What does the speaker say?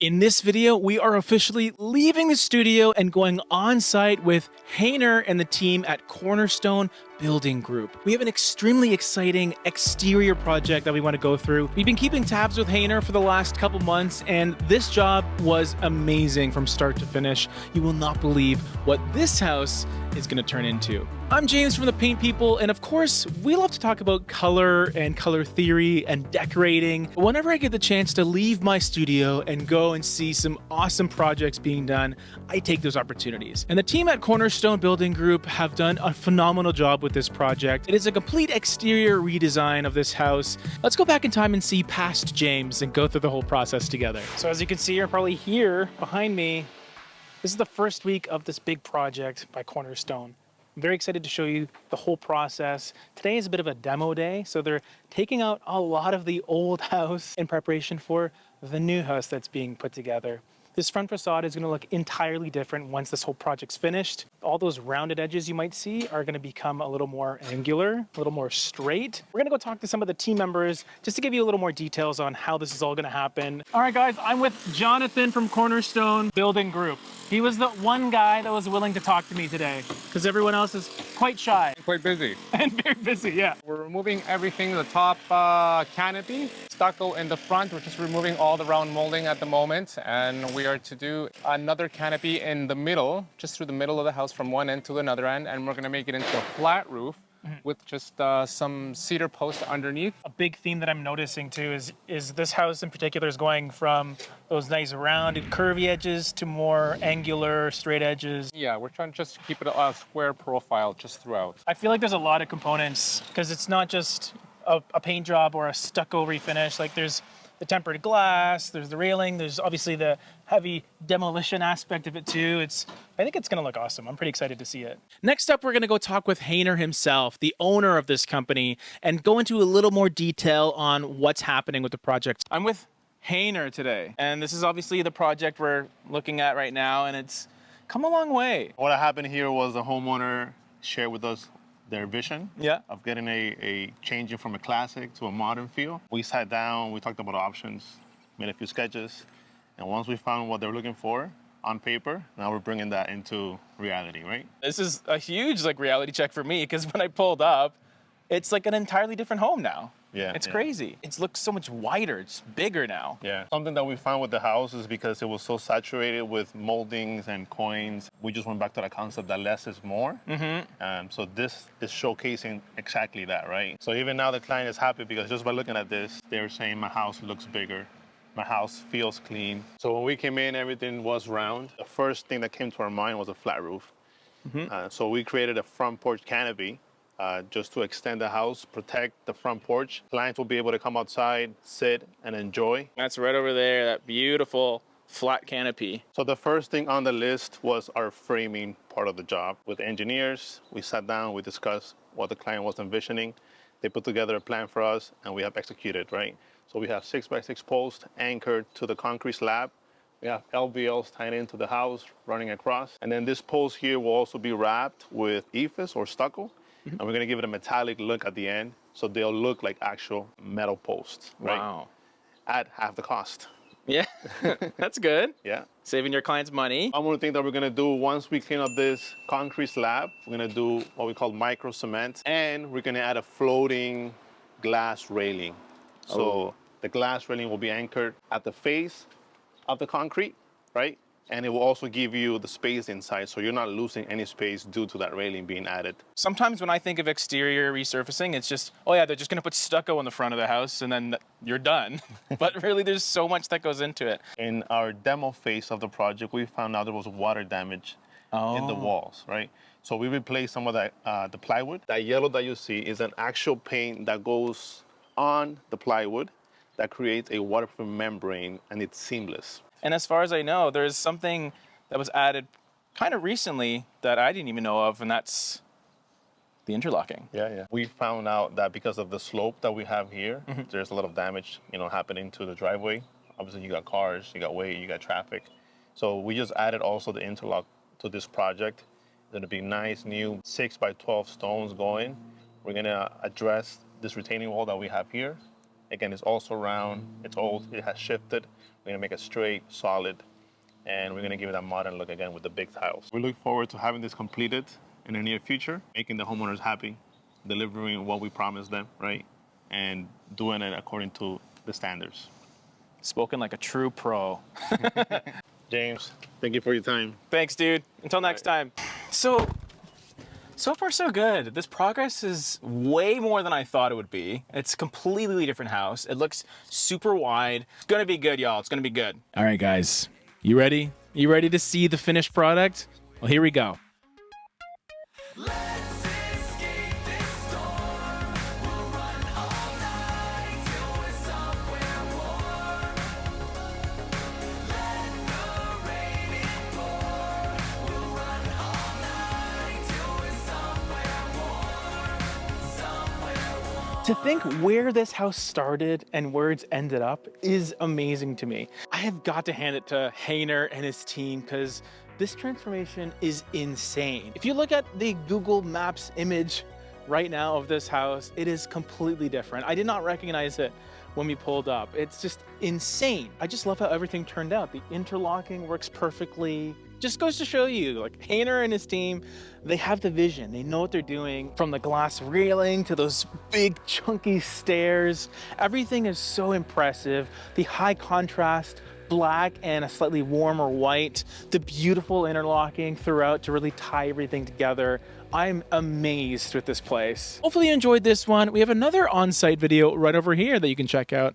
In this video, we are officially leaving the studio and going on site with Hayner and the team at Cornerstone Building Group. We have an extremely exciting exterior project that we want to go through. We've been keeping tabs with Hayner for the last couple months, and this job was amazing from start to finish. You will not believe what this house is going to turn into. I'm James from The Paint People, and of course, we love to talk about color and color theory and decorating. Whenever I get the chance to leave my studio and go and see some awesome projects being done, I take those opportunities. And the team at Cornerstone Building Group have done a phenomenal job with this project. It is a complete exterior redesign of this house. Let's go back in time and see past James and go through the whole process together. So as you can see, you're probably here behind me. This is the first week of this big project by Cornerstone. I'm very excited to show you the whole process. Today is a bit of a demo day, so they're taking out a lot of the old house in preparation for the new house that's being put together. This front facade is going to look entirely different once this whole project's finished. All those rounded edges you might see are going to become a little more angular, a little more straight. We're going to go talk to some of the team members just to give you a little more details on how this is all going to happen. All right, guys, I'm with Jonathan from Cornerstone Building Group. He was the one guy that was willing to talk to me today because everyone else is quite shy. Quite busy. And very busy, yeah. We're removing everything, the top canopy, stucco in the front. We're just removing all the round molding at the moment. And we are to do another canopy in the middle, just through the middle of the house from one end to another end. And we're gonna make it into a flat roof with just some cedar posts underneath. A big theme that I'm noticing too is this house in particular is going from those nice rounded curvy edges to more angular straight edges. Yeah, we're trying to just keep it a square profile just throughout. I feel like there's a lot of components because it's not just a paint job or a stucco refinish. Like there's the tempered glass, there's the railing, there's obviously the heavy demolition aspect of it too. I think it's gonna look awesome. I'm pretty excited to see it. Next up, we're gonna go talk with Hayner himself, the owner of this company, and go into a little more detail on what's happening with the project. I'm with Hayner today, and this is obviously the project we're looking at right now, and it's come a long way. What happened here was the homeowner shared with us their vision of getting a changing from a classic to a modern feel. We sat down, we talked about options, made a few sketches, and once we found what they were looking for on paper, now we're bringing that into reality, right? This is a huge reality check for me because when I pulled up, it's like an entirely different home now. Yeah, it's crazy. It looks so much wider. It's bigger now. Yeah. Something that we found with the house is because it was so saturated with moldings and coins, we just went back to the concept that less is more. So this is showcasing exactly that, right? So even now the client is happy because just by looking at this, they're saying my house looks bigger. My house feels clean. So when we came in, everything was round. The first thing that came to our mind was a flat roof. So we created a front porch canopy just to extend the house, protect the front porch. Clients will be able to come outside, sit, and enjoy. That's right over there, that beautiful flat canopy. So the first thing on the list was our framing part of the job. With engineers, we sat down, we discussed what the client was envisioning. They put together a plan for us, and we have executed, right? So we have 6x6 posts anchored to the concrete slab. We have LVLs tied into the house, running across. And then this post here will also be wrapped with ephes or stucco. And we're gonna give it a metallic look at the end, so they'll look like actual metal posts, right? Wow. At half the cost. Yeah, that's good. Yeah. Saving your clients money. One more thing that we're gonna do once we clean up this concrete slab, we're gonna do what we call micro cement, and we're gonna add a floating glass railing. So the glass railing will be anchored at the face of the concrete, right? And it will also give you the space inside, so you're not losing any space due to that railing being added. Sometimes when I think of exterior resurfacing, it's just, oh yeah, they're just gonna put stucco on the front of the house and then you're done. But really, there's so much that goes into it. In our demo phase of the project, we found out there was water damage in the walls, right? So we replaced some of that, the plywood. That yellow that you see is an actual paint that goes on the plywood that creates a waterproof membrane, and it's seamless. And as far as I know, there's something that was added kind of recently that I didn't even know of, and that's the interlocking. Yeah. We found out that because of the slope that we have here, there's a lot of damage, happening to the driveway. Obviously, you got cars, you got weight, you got traffic. So we just added also the interlock to this project. There's gonna be nice new 6x12 stones going. We're gonna address this retaining wall that we have here. Again, it's also round, it's old, it has shifted. We're We're gonna make it straight, solid, and we're gonna give it a modern look again with the big tiles. We look forward to having this completed in the near future, making the homeowners happy, delivering what we promised them, right? And doing it according to the standards. Spoken like a true pro. James, thank you for your time. Thanks, dude. Until next time. So far so good. This progress is way more than I thought it would be. It's a completely different house. It looks super wide. It's gonna be good, y'all. It's gonna be good. All right, guys. You ready? You ready to see the finished product? Well, here we go. To think where this house started and where it's ended up is amazing to me. I have got to hand it to Hainer and his team because this transformation is insane. If you look at the Google Maps image right now of this house, it is completely different. I did not recognize it when we pulled up. It's just insane. I just love how everything turned out. The interlocking works perfectly. Just goes to show you, like Hainer and his team, they have the vision. They know what they're doing. From the glass railing to those big chunky stairs, everything is so impressive. The high contrast black and a slightly warmer white, the beautiful interlocking throughout to really tie everything together. I'm amazed with this place. Hopefully you enjoyed this one. We have another on-site video right over here that you can check out.